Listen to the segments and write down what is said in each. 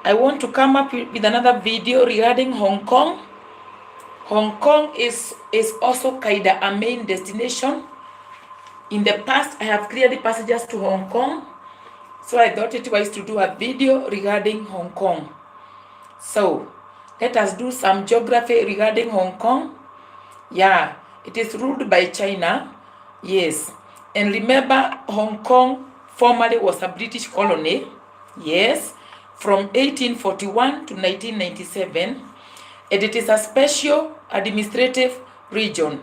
I want to come up with another video regarding Hong Kong. Hong Kong is also kind of a main destination. In the past, I have cleared passengers to Hong Kong, so I thought it wise to do a video regarding Hong Kong. So let us do some geography regarding Hong Kong. Yeah, it is ruled by China. Yes, and remember, Hong Kong formerly was a British colony. Yes, from 1841 to 1997, and it is a special administrative region.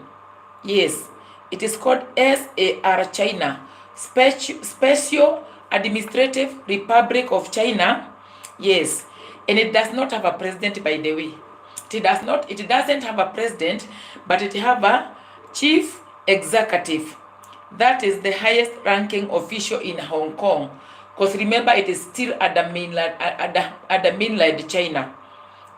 Yes, it is called SAR China, Special Administrative Republic of China. Yes, and it does not have a president, by the way. It doesn't have a president, but it have a chief executive. That is the highest ranking official in Hong Kong. Because remember, it is still at the mainland China.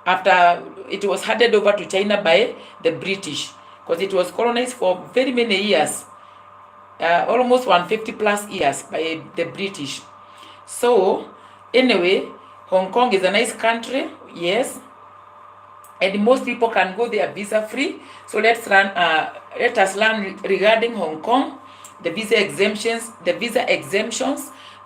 After it was handed over to China by the British, because it was colonized for very many years, almost 150 plus years by the British. So anyway, Hong Kong is a nice country, yes, and most people can go there visa free. So let us learn regarding Hong Kong, the visa exemptions,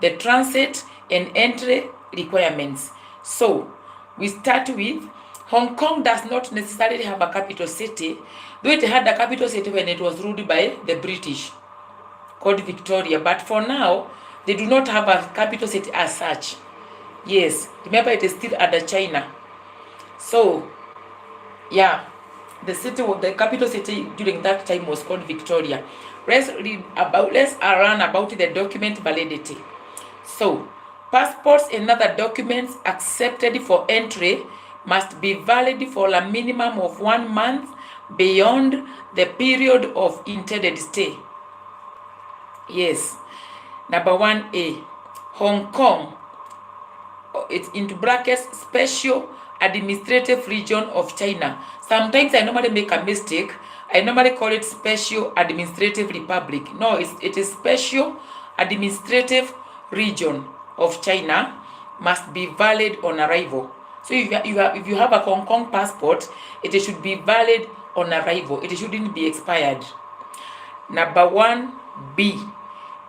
the transit and entry requirements. So we start with Hong Kong does not necessarily have a capital city, though it had a capital city when it was ruled by the British, called Victoria. But for now, they do not have a capital city as such. Yes, remember it is still under China. So, yeah, the capital city during that time was called Victoria. Let's learn about the document validity. So, passports and other documents accepted for entry must be valid for a minimum of 1 month beyond the period of intended stay. Yes. Number 1A, Hong Kong, it's into brackets, Special Administrative Region of China. Sometimes I normally make a mistake. I normally call it Special Administrative Republic. No, it is Special Administrative Region of China, must be valid on arrival. So if you have a Hong Kong passport, it should be valid on arrival. It shouldn't be expired. Number 1B,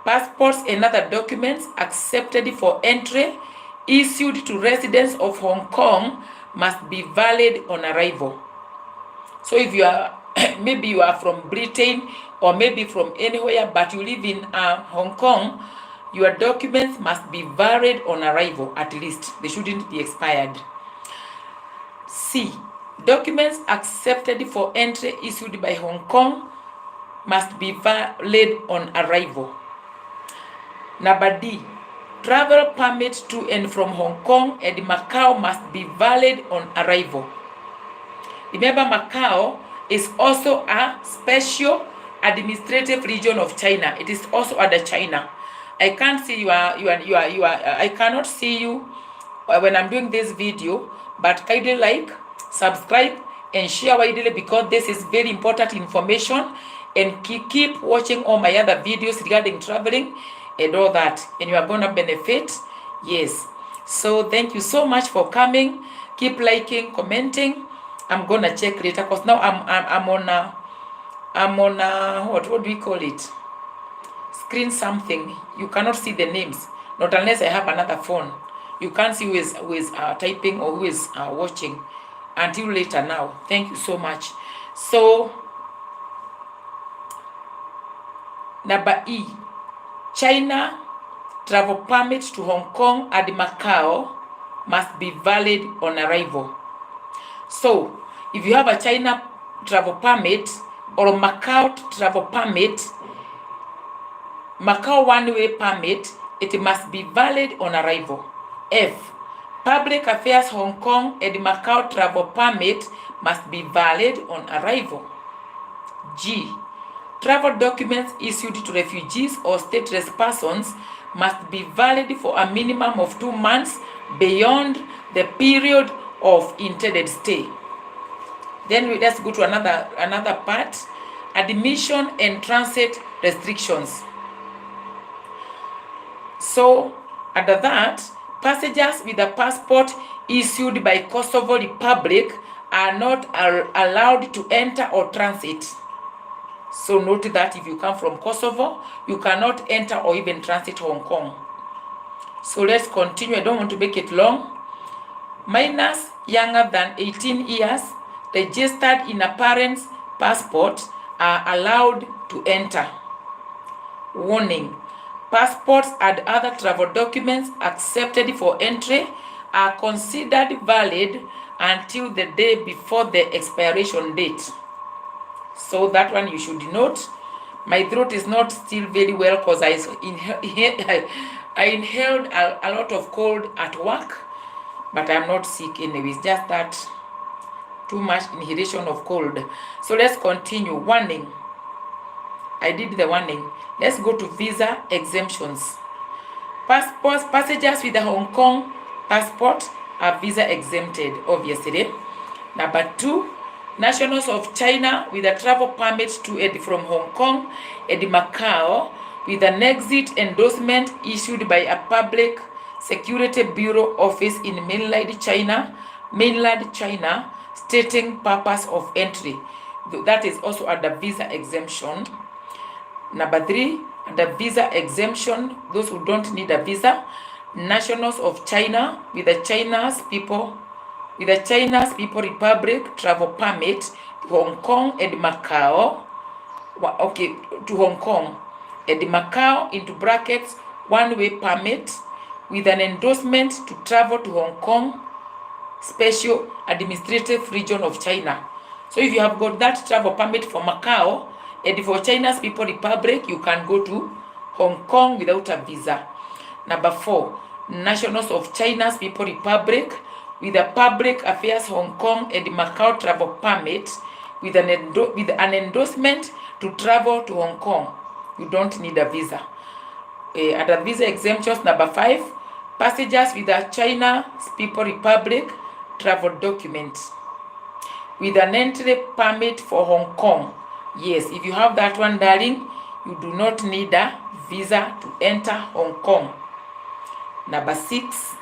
passports and other documents accepted for entry issued to residents of Hong Kong must be valid on arrival. So if you are, maybe you are from Britain or maybe from anywhere, but you live in Hong Kong, your documents must be valid on arrival at least. They shouldn't be expired. C, documents accepted for entry issued by Hong Kong must be valid on arrival. Number D, travel permit to and from Hong Kong and Macau must be valid on arrival. Remember, Macau is also a special administrative region of China. It is also under China. I can't see I cannot see you when I'm doing this video, but kindly like, subscribe, and share widely, because this is very important information, and keep watching all my other videos regarding traveling and all that, and you are gonna benefit. Yes, so thank you so much for coming. Keep liking, commenting. I'm gonna check later, because now I'm on what do we call it, screen something. You cannot see the names, not unless I have another phone. You can't see who is typing or who is watching until later now. Thank you so much. So number E, China travel permit to Hong Kong and Macau must be valid on arrival. So if you have a China travel permit or Macau travel permit, Macau one-way permit, it must be valid on arrival. F, public affairs Hong Kong and Macau travel permit must be valid on arrival. G, travel documents issued to refugees or stateless persons must be valid for a minimum of 2 months beyond the period of intended stay. Then let's go to another part, admission and transit restrictions. So under that, Passengers with a passport issued by Kosovo Republic are not allowed to enter or transit. So note that if you come from Kosovo, you cannot enter or even transit Hong Kong. So let's continue. I don't want to make it long. Minors younger than 18 years registered in a parent's passport are allowed to enter. Warning: passports and other travel documents accepted for entry are considered valid until the day before the expiration date. So that one you should note. My throat is not still very well because I inhaled a lot of cold at work, but I'm not sick anyways, just that too much inhalation of cold. So let's continue. Warning. I did the warning. Let's go to visa exemptions. Passengers with a Hong Kong passport are visa exempted, obviously. Number 2, nationals of China with a travel permit to and from Hong Kong and Macau with an exit endorsement issued by a public security bureau office in mainland China, stating purpose of entry. That is also under visa exemption. Number 3, under visa exemption, those who don't need a visa, nationals of China with the Chinese People Republic travel permit to Hong Kong and Macau. Okay, to Hong Kong and Macau into brackets one-way permit with an endorsement to travel to Hong Kong Special Administrative Region of China. So if you have got that travel permit for Macau and for China's People Republic, you can go to Hong Kong without a visa. Number 4, nationals of China's People Republic with a Public Affairs Hong Kong and Macau travel permit with an endorsement to travel to Hong Kong. You don't need a visa. Under visa exemptions, number 5, passengers with a China's People Republic travel document with an entry permit for Hong Kong. Yes, if you have that one, darling, you do not need a visa to enter Hong Kong. Number 6,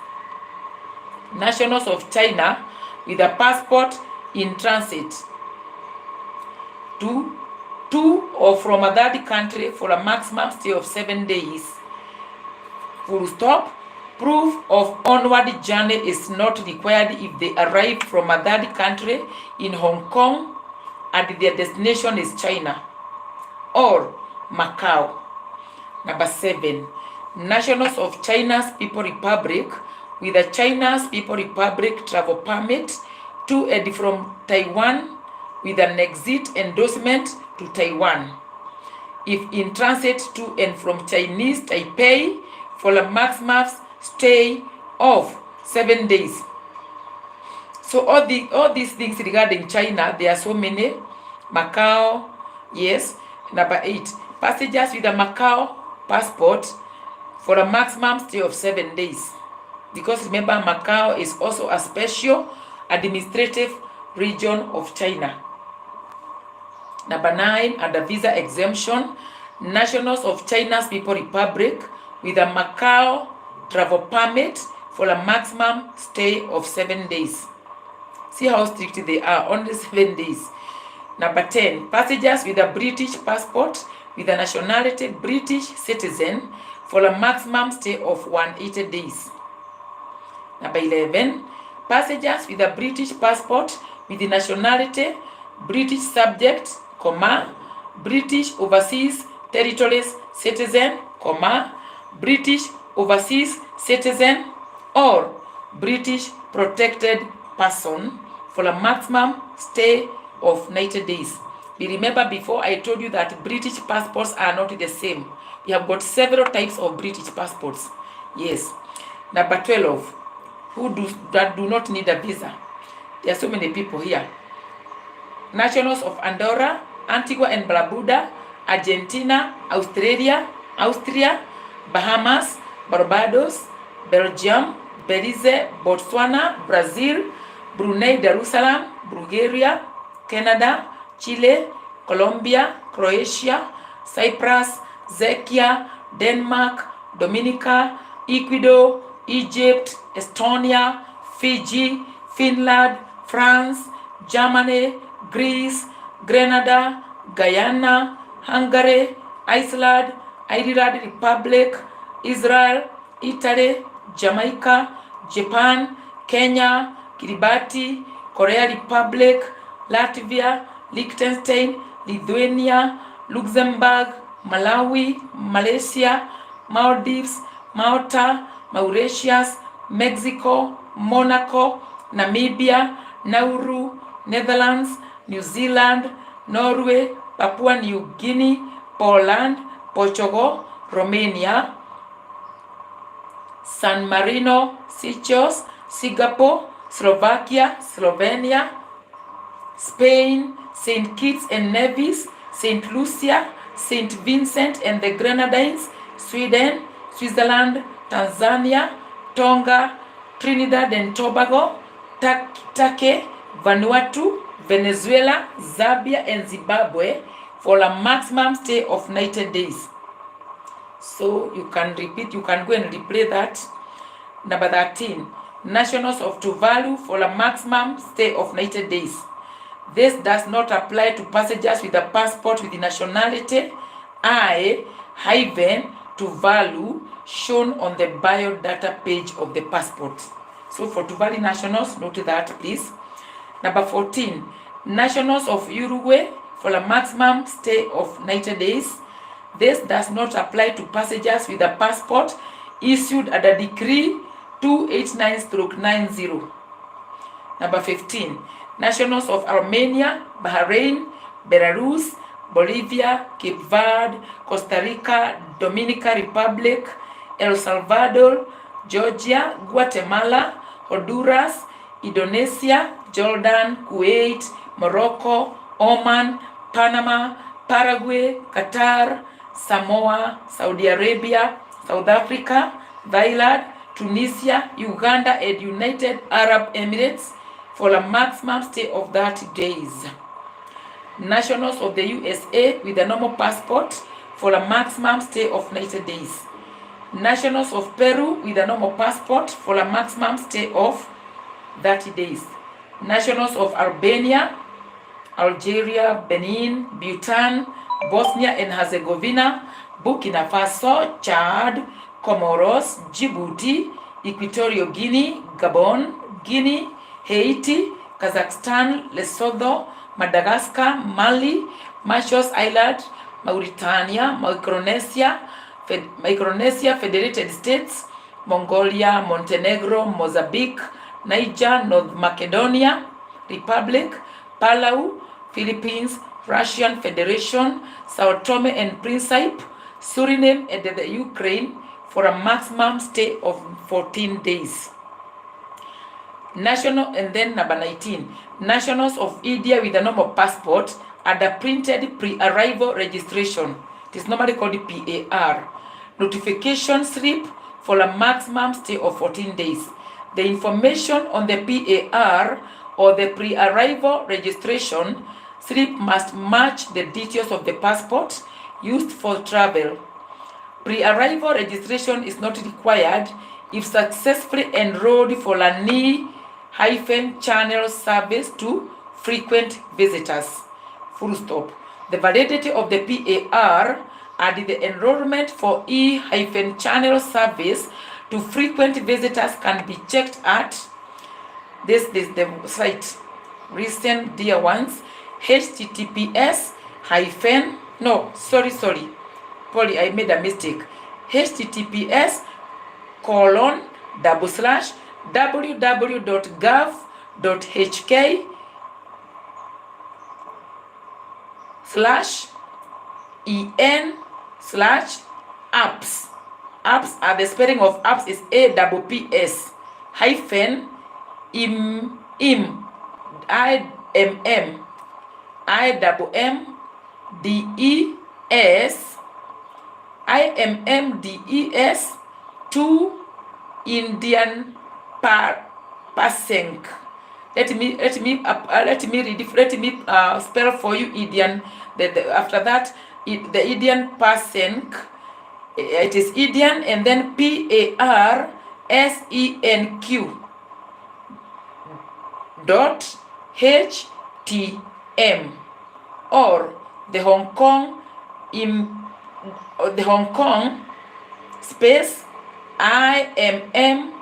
nationals of China with a passport in transit to or from a third country for a maximum stay of 7 days. Full stop. Proof of onward journey is not required if they arrive from a third country in Hong Kong and their destination is China or Macau. Number 7, nationals of China's People Republic with a China's People Republic travel permit to and from Taiwan with an exit endorsement to Taiwan, if in transit to and from Chinese Taipei for a maximum stay of 7 days. So all these things regarding China, there are so many. Macau, yes. Number 8, passengers with a Macau passport for a maximum stay of 7 days. Because remember, Macau is also a special administrative region of China. Number 9, under visa exemption, nationals of China's People Republic with a Macau travel permit for a maximum stay of 7 days. See how strict they are, only 7 days. Number 10, passengers with a British passport with a nationality British citizen for a maximum stay of 180 days. Number 11, passengers with a British passport with the nationality British subject, British overseas territories citizen, British overseas citizen or British protected person for a maximum stay of 90 days. You remember before I told you that British passports are not the same. We have got several types of British passports. Yes. Number 12, that do not need a visa. There are so many people here. Nationals of Andorra, Antigua and Barbuda, Argentina, Australia, Bahamas, Barbados, Belgium, Belize, Botswana, Brazil, Brunei Darussalam, Bulgaria, Canada, Chile, Colombia, Croatia, Cyprus, Czechia, Denmark, Dominica, Ecuador, Egypt, Estonia, Fiji, Finland, France, Germany, Greece, Grenada, Guyana, Hungary, Iceland, Ireland Republic, Israel, Italy, Jamaica, Japan, Kenya, Kiribati, Korea Republic, Latvia, Liechtenstein, Lithuania, Luxembourg, Malawi, Malaysia, Maldives, Malta, Mauritius, Mexico, Monaco, Namibia, Nauru, Netherlands, New Zealand, Norway, Papua New Guinea, Poland, Portugal, Romania, San Marino, Seychelles, Singapore, Slovakia, Slovenia, Spain, St. Kitts and Nevis, St. Lucia, St. Vincent and the Grenadines, Sweden, Switzerland, Tanzania, Tonga, Trinidad and Tobago, Turkey, Vanuatu, Venezuela, Zambia and Zimbabwe for a maximum stay of 90 days. So you can repeat, you can go and replay that. Number 13, nationals of Tuvalu for a maximum stay of 90 days. This does not apply to passengers with a passport with the nationality I-Tuvalu shown on the biodata page of the passport. So for Tuvalu nationals, note that please. Number 14, nationals of Uruguay for a maximum stay of 90 days. This does not apply to passengers with a passport issued under Decree 289/90. Number 15, nationals of Armenia, Bahrain, Belarus, Bolivia, Cape Verde, Costa Rica, Dominican Republic, El Salvador, Georgia, Guatemala, Honduras, Indonesia, Jordan, Kuwait, Morocco, Oman, Panama, Paraguay, Qatar, Samoa, Saudi Arabia, South Africa, Thailand, Tunisia, Uganda, and United Arab Emirates for a maximum stay of 30 days. Nationals of the USA with a normal passport for a maximum stay of 90 days. Nationals of Peru with a normal passport for a maximum stay of 30 days. Nationals of Albania, Algeria, Benin, Bhutan, Bosnia and Herzegovina, Burkina Faso, Chad, Comoros, Djibouti, Equatorial Guinea, Gabon, Guinea, Haiti, Kazakhstan, Lesotho, Madagascar, Mali, Mauritius Island, Mauritania, Micronesia, Federated States, Mongolia, Montenegro, Mozambique, Niger, North Macedonia Republic, Palau, Philippines, Russian Federation, Sao Tome and Principe, Suriname, and the Ukraine for a maximum stay of 14 days. And then number 19, nationals of India with a normal passport under printed pre-arrival registration. It is normally called PAR. Notification slip for a maximum stay of 14 days. The information on the PAR or the pre-arrival registration slip must match the details of the passport used for travel. Pre-arrival registration is not required if successfully enrolled for a NE-channel service to frequent visitors. Full stop. The validity of the PAR and the enrollment for E-channel service to frequent visitors can be checked at this is the site. Recent dear ones. HTTPS hyphen Polly, I made a mistake. https://www.gov.hk/en/apps. Apps are the spelling of apps is APPS hyphen IMMDES to Indian percent. Let me spell for you Indian. After that, the Indian percent. It is Indian and then PAR SENQ.HTM, or the Hong Kong space IMMD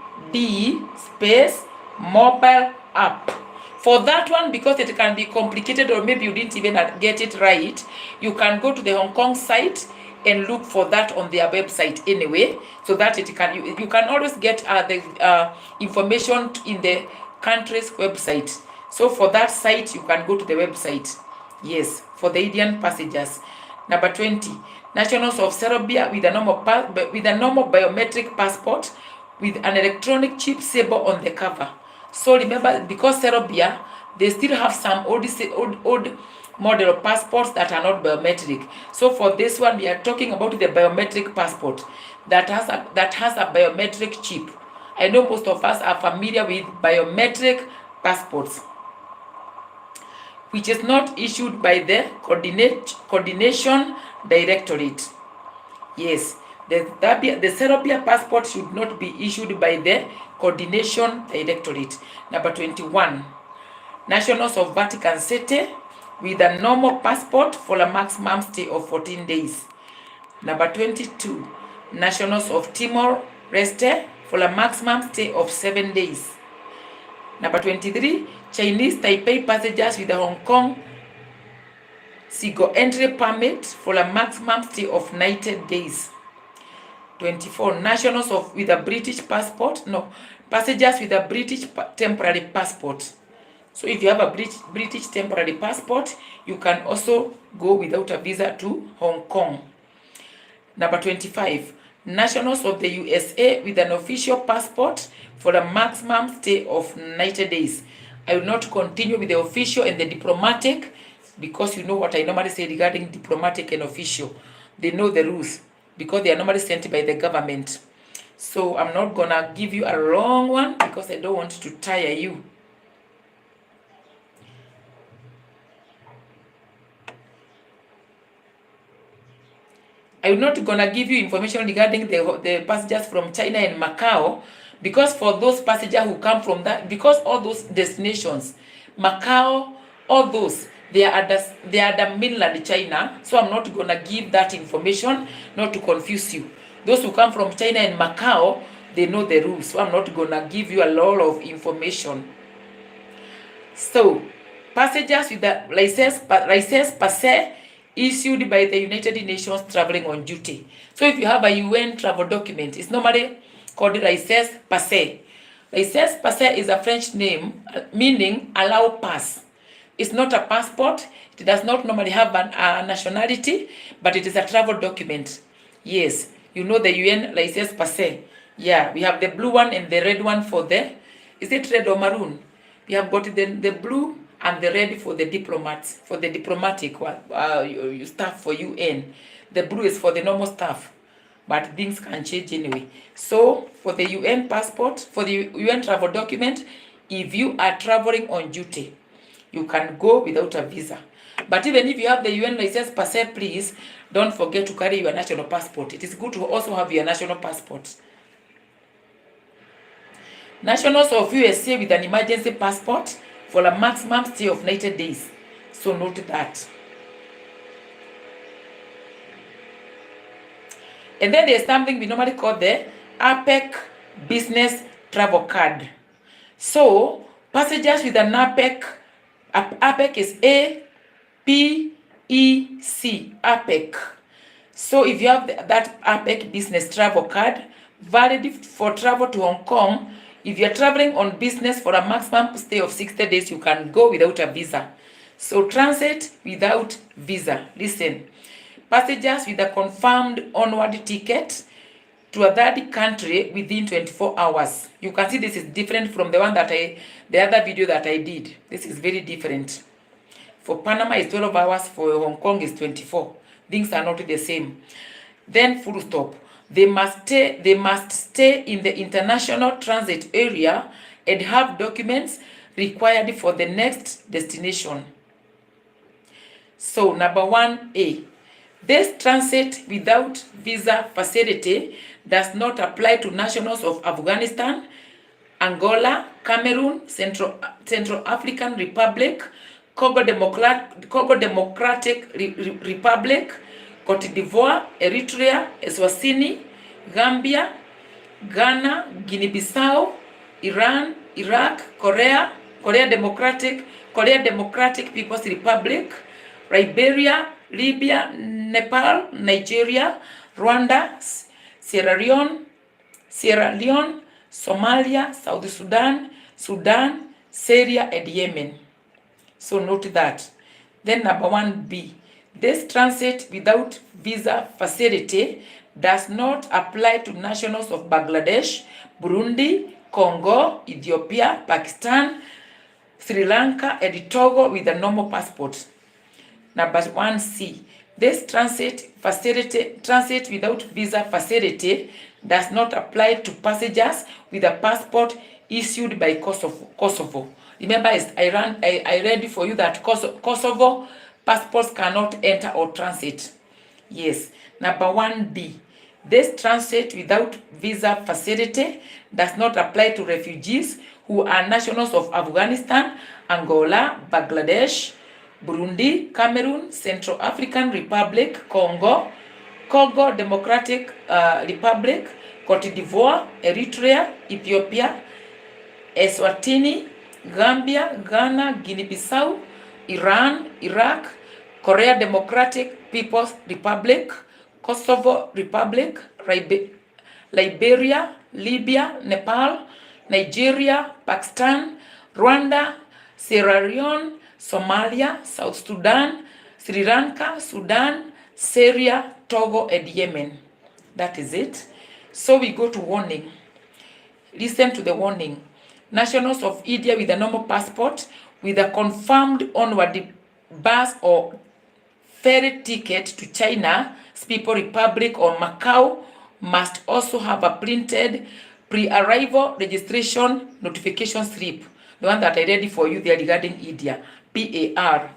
space mobile app. For that one, because it can be complicated or maybe you didn't even get it right, you can go to the Hong Kong site and look for that on their website anyway, so that it can you can always get the information in the country's website. So for that site, you can go to the website. Yes, for the Indian passengers. Number 20, nationals of Serbia with a normal biometric passport with an electronic chip symbol on the cover. So remember, because Serbia, they still have some old model passports that are not biometric. So for this one, we are talking about the biometric passport that has a biometric chip. I know most of us are familiar with biometric passports, which is not issued by the Coordination Directorate. Yes, the Serbia passport should not be issued by the Coordination Directorate. Number 21, nationals of Vatican City with a normal passport for a maximum stay of 14 days. Number 22, nationals of Timor-Leste for a maximum stay of 7 days. Number 23, Chinese Taipei passengers with a Hong Kong single entry permit for a maximum stay of 90 days. 24, nationals with a British passport, passengers with a British temporary passport. So if you have a British temporary passport, you can also go without a visa to Hong Kong. Number 25, nationals of the USA with an official passport for a maximum stay of 90 days. I will not continue with the official and the diplomatic, because you know what I normally say regarding diplomatic and official. They know the rules because they are normally sent by the government. So I'm not gonna give you a long one because I don't want to tire you. I'm not gonna give you information regarding the passengers from China and Macau, because for those passengers who come from that, because all those destinations, Macau, all those, they are the mainland China. So I'm not gonna give that information, not to confuse you. Those who come from China and Macau, they know the rules. So I'm not gonna give you a lot of information. So passengers with the license passe issued by the United Nations traveling on duty. So if you have a UN travel document, it's normally called license passe. License passe is a French name meaning allow pass. It's not a passport. It does not normally have a nationality, but it is a travel document. Yes, you know the UN license passe. Yeah, we have the blue one and the red one for the, is it red or maroon? We have got the blue and the red for the diplomats, for the diplomatic one, staff for UN. The blue is for the normal staff, but things can change anyway. So for the UN passport, for the UN travel document, if you are traveling on duty, you can go without a visa. But even if you have the UN license passe, please don't forget to carry your national passport. It is good to also have your national passport. Nationals of USA with an emergency passport for a maximum stay of 90 days. So note that. And then there's something we normally call the APEC business travel card. So passengers with an APEC is APEC, APEC. So if you have that APEC business travel card, valid for travel to Hong Kong, if you're traveling on business for a maximum stay of 60 days, you can go without a visa. So transit without visa. Listen, passengers with a confirmed onward ticket to a third country within 24 hours. You can see this is different from the one that the other video that I did. This is very different. For Panama is 12 hours, for Hong Kong is 24. Things are not the same. Then full stop. They must stay in the international transit area and have documents required for the next destination. So number 1A, this transit without visa facility does not apply to nationals of Afghanistan, Angola, Cameroon, Central African Republic, Congo Democratic Republic, Cote d'Ivoire, Eritrea, Eswatini, Gambia, Ghana, Guinea-Bissau, Iran, Iraq, Korea Democratic People's Republic, Liberia, Libya, Nepal, Nigeria, Rwanda, Sierra Leone, Somalia, South Sudan, Syria, and Yemen. So note that. Then number 1B, this transit without visa facility does not apply to nationals of Bangladesh, Burundi, Congo, Ethiopia, Pakistan, Sri Lanka, and Togo with a normal passport. Number 1C, this transit without visa facility does not apply to passengers with a passport issued by Kosovo. Remember, I read for you that Kosovo passports cannot enter or transit. Yes. Number 1D, this transit without visa facility does not apply to refugees who are nationals of Afghanistan, Angola, Bangladesh, Burundi, Cameroon, Central African Republic, Congo Democratic Republic, Cote d'Ivoire, Eritrea, Ethiopia, Eswatini, Gambia, Ghana, Guinea-Bissau, Iran, Iraq, Korea Democratic People's Republic, Kosovo Republic, Liberia, Libya, Nepal, Nigeria, Pakistan, Rwanda, Sierra Leone, Somalia, South Sudan, Sri Lanka, Sudan, Syria, Togo, and Yemen. That is it. So we go to warning. Listen to the warning. Nationals of India with a normal passport with a confirmed onward bus or ferry ticket to China, People's Republic, or Macau must also have a printed pre-arrival registration notification slip. The one that I read for you there regarding India, PAR.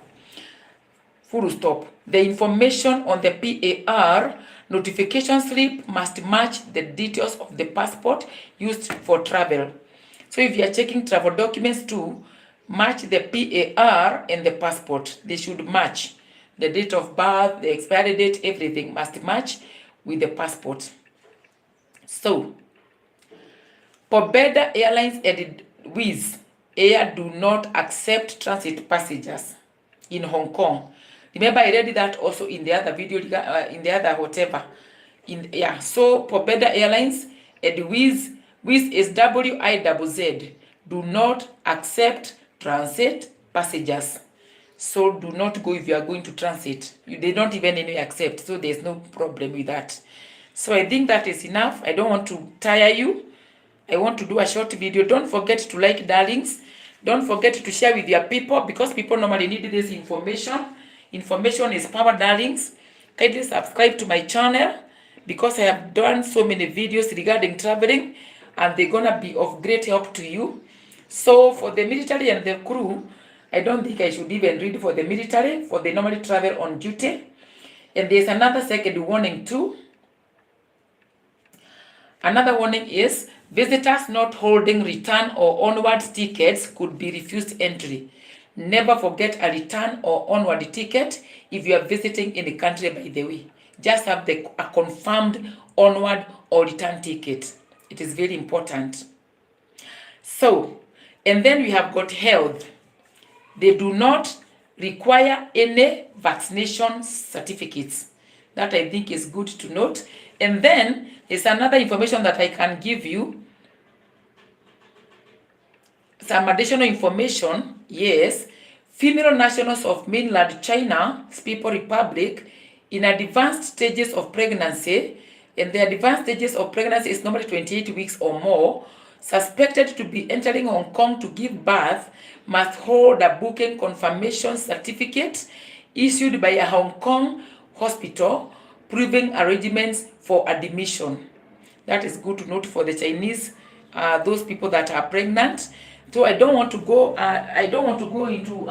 Full stop. The information on the PAR notification slip must match the details of the passport used for travel. So if you are checking travel documents too, match the PAR and the passport. They should match. The date of birth, the expiry date, everything must match with the passport. So, Pobeda Airlines and Wizz Air do not accept transit passengers in Hong Kong. Remember, I read that also in the other video, in the other whatever. So Pobeda Airlines and Wizz is WIZZ, do not accept transit passengers. So do not go if you are going to transit. They don't even accept, so there's no problem with that. So I think that is enough. I don't want to tire you. I want to do a short video. Don't forget to like, darlings. Don't forget to share with your people, because people normally need this information. Information is power, darlings. Kindly subscribe to my channel, because I have done so many videos regarding traveling, and they're gonna be of great help to you. So for the military and the crew, I don't think I should even read for the military, for they normally travel on duty. And there's another second warning too. Another warning is visitors not holding return or onward tickets could be refused entry. Never forget a return or onward ticket if you are visiting in the country, by the way. Just have a confirmed onward or return ticket. It is very important. So, and then we have got health. They do not require any vaccination certificates. That I think is good to note. And then there's another information that I can give you. Some additional information. Yes, female nationals of mainland China, People's Republic, in advanced stages of pregnancy, and the advanced stages of pregnancy is normally 28 weeks or more, suspected to be entering Hong Kong to give birth, must hold a booking confirmation certificate issued by a Hong Kong hospital proving arrangements for admission. That is good to note for the Chinese, those people that are pregnant. So I don't want to go into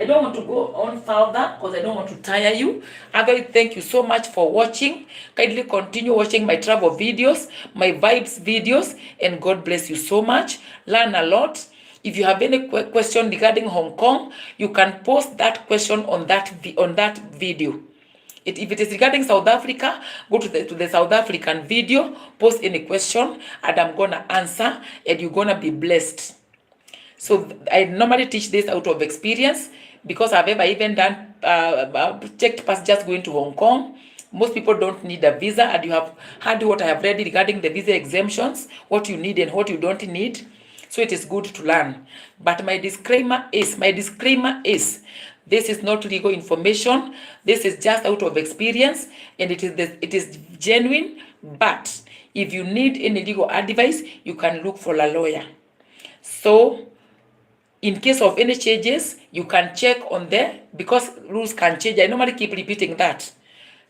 I don't want to go on further because I don't want to tire you. Otherwise, thank you so much for watching. Kindly continue watching my travel videos, my vibes videos, and God bless you so much. Learn a lot. If you have any question regarding Hong Kong, you can post that question on that video. If it is regarding South Africa, go to the South African video, post any question, and I'm gonna answer, and you're gonna be blessed. So I normally teach this out of experience because I've ever even done checked past just going to Hong Kong. Most people don't need a visa, and you have heard what I have read regarding the visa exemptions, what you need and what you don't need. So it is good to learn. But my disclaimer is, this is not legal information. This is just out of experience, and it is genuine. But if you need any legal advice, you can look for a lawyer. So in case of any changes, you can check on there because rules can change. I normally keep repeating that.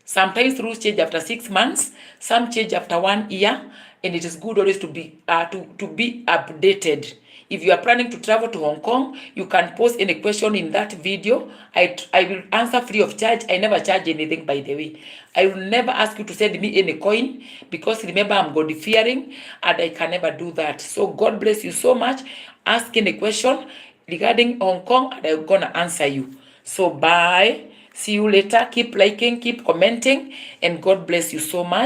Sometimes rules change after 6 months, some change after 1 year, and it is good always to be updated. If you are planning to travel to Hong Kong, you can post any question in that video. I will answer free of charge. I never charge anything, by the way. I will never ask you to send me any coin because remember, I'm God-fearing and I can never do that. So God bless you so much. Ask any question regarding Hong Kong and I'm going to answer you. So bye. See you later. Keep liking, keep commenting, and God bless you so much.